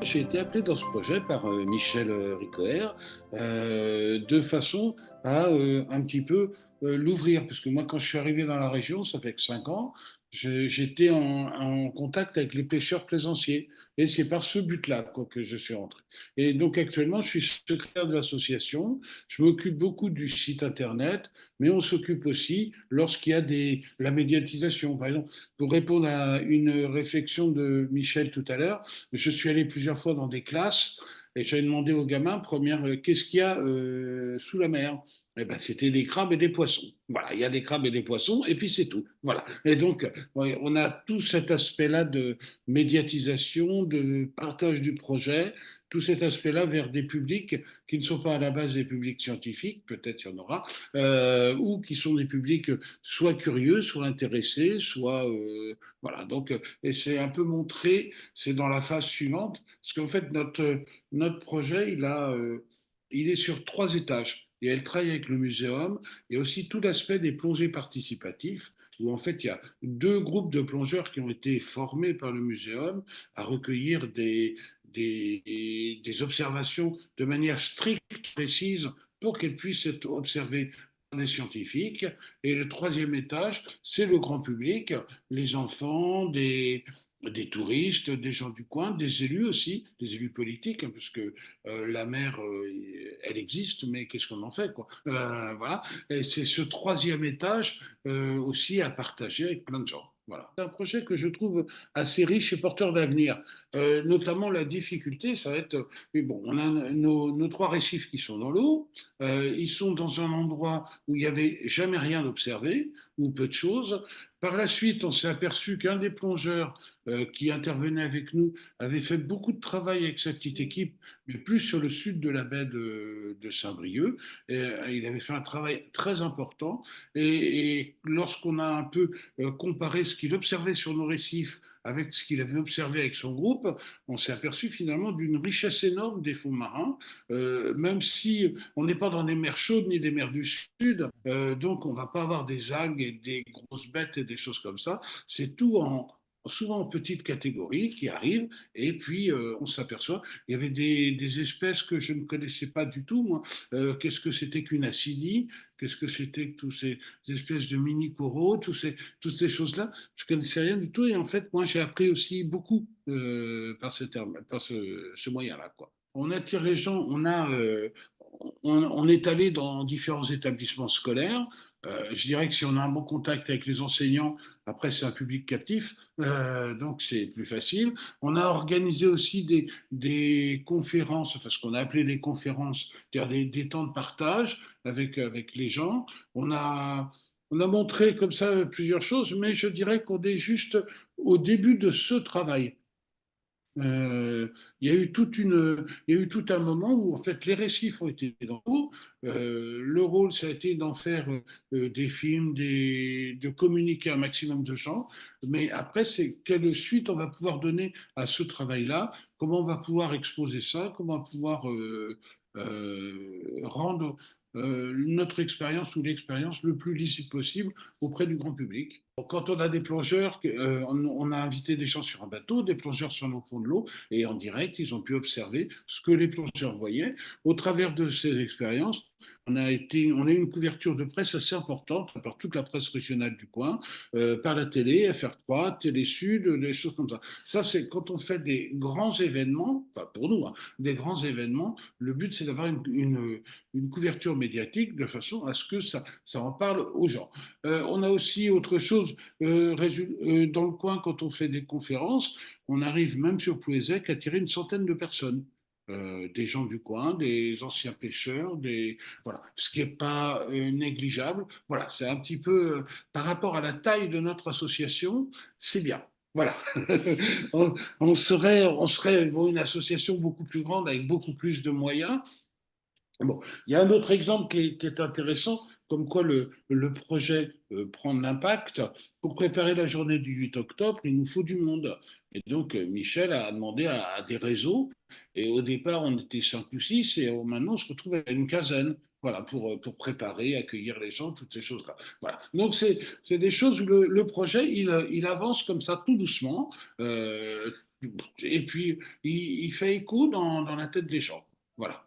J'ai été appelé dans ce projet par Michel Ricoeur de façon à un petit peu l'ouvrir. Parce que moi, quand je suis arrivé dans la région, ça fait que 5 ans, j'étais en contact avec les pêcheurs plaisanciers. Et c'est par ce but-là quoi, que je suis rentré. Et donc actuellement, je suis secrétaire de l'association. Je m'occupe beaucoup du site Internet, mais on s'occupe aussi lorsqu'il y a la médiatisation. Par exemple, pour répondre à une réflexion de Michel tout à l'heure, je suis allé plusieurs fois dans des classes et j'avais demandé aux gamins, première, qu'est-ce qu'il y a sous la mer? Eh ben, c'était des crabes et des poissons. Voilà, il y a des crabes et des poissons, et puis c'est tout. Voilà. Et donc, ouais, on a tout cet aspect-là de médiatisation, de partage du projet, tout cet aspect-là vers des publics qui ne sont pas à la base des publics scientifiques, peut-être il y en aura, ou qui sont des publics soit curieux, soit intéressés, soit voilà. Donc, et c'est un peu montré, c'est dans la phase suivante, parce qu'en fait, notre projet, il est sur 3 étages. Et elle travaille avec le muséum. Il y a aussi tout l'aspect des plongées participatives, où en fait, il y a 2 groupes de plongeurs qui ont été formés par le muséum à recueillir des observations de manière stricte, précise, pour qu'elles puissent être observées par des scientifiques. Et le 3e étage, c'est le grand public, les enfants, des touristes, des gens du coin, des élus aussi, des élus politiques, hein, parce que la mer, elle existe, mais qu'est-ce qu'on en fait, quoi. Voilà. Et c'est ce 3e étage aussi à partager avec plein de gens. Voilà. C'est un projet que je trouve assez riche et porteur d'avenir. Notamment la difficulté, ça va être, mais bon, on a nos 3 récifs qui sont dans l'eau, ils sont dans un endroit où il n'y avait jamais rien observé, ou peu de choses. Par la suite, on s'est aperçu qu'un des plongeurs qui intervenait avec nous avait fait beaucoup de travail avec sa petite équipe, mais plus sur le sud de la baie de Saint-Brieuc. Il avait fait un travail très important. Et lorsqu'on a un peu comparé ce qu'il observait sur nos récifs avec ce qu'il avait observé avec son groupe, on s'est aperçu finalement d'une richesse énorme des fonds marins, même si on n'est pas dans des mers chaudes ni des mers du Sud, donc on ne va pas avoir des algues et des grosses bêtes et des choses comme ça. C'est tout souvent en petites catégories qui arrivent, et puis on s'aperçoit, il y avait des espèces que je ne connaissais pas du tout, moi. Qu'est-ce que c'était qu'une acidie, qu'est-ce que c'était que toutes ces espèces de mini-coraux, toutes ces choses-là, je ne connaissais rien du tout, et en fait, moi, j'ai appris aussi beaucoup par ce moyen-là, quoi. On attire les gens, on est allé dans différents établissements scolaires. Je dirais que si on a un bon contact avec les enseignants, après c'est un public captif, donc c'est plus facile. On a organisé aussi des conférences, enfin ce qu'on a appelé des conférences, c'est-à-dire des temps de partage avec les gens. On a montré comme ça plusieurs choses, mais je dirais qu'on est juste au début de ce travail. Euh, il y a eu il y a eu tout un moment où en fait les récifs ont été dans l'eau. Le rôle, ça a été d'en faire des films, de communiquer un maximum de gens. Mais après, c'est quelle suite on va pouvoir donner à ce travail-là, comment on va pouvoir exposer ça, comment on va pouvoir rendre notre expérience ou l'expérience le plus lisible possible auprès du grand public. Quand on a des plongeurs, on a invité des gens sur un bateau, des plongeurs sur le fond de l'eau, et en direct, ils ont pu observer ce que les plongeurs voyaient. Au travers de ces expériences, on a eu une couverture de presse assez importante par toute la presse régionale du coin, par la télé, FR3, Télé Sud, des choses comme ça. Ça, c'est quand on fait des grands événements, enfin pour nous, hein, des grands événements, le but c'est d'avoir une couverture médiatique de façon à ce que ça en parle aux gens. On a aussi autre chose dans le coin, quand on fait des conférences, on arrive même sur Plouézec à attirer une centaine de personnes. Des gens du coin, des anciens pêcheurs, voilà, ce qui n'est pas négligeable. Voilà, c'est un petit peu par rapport à la taille de notre association, c'est bien. Voilà. On serait bon, une association beaucoup plus grande avec beaucoup plus de moyens. Bon, il y a un autre exemple qui est intéressant, comme quoi le projet prend de l'impact. Pour préparer la journée du 8 octobre, il nous faut du monde. Et donc, Michel a demandé à des réseaux. Et au départ, on était 5 ou 6, et maintenant, on se retrouve à une quinzaine. Voilà, pour préparer, accueillir les gens, toutes ces choses-là. Voilà. Donc, c'est des choses où le projet, il avance comme ça, tout doucement. Et puis, il fait écho dans la tête des gens. Voilà.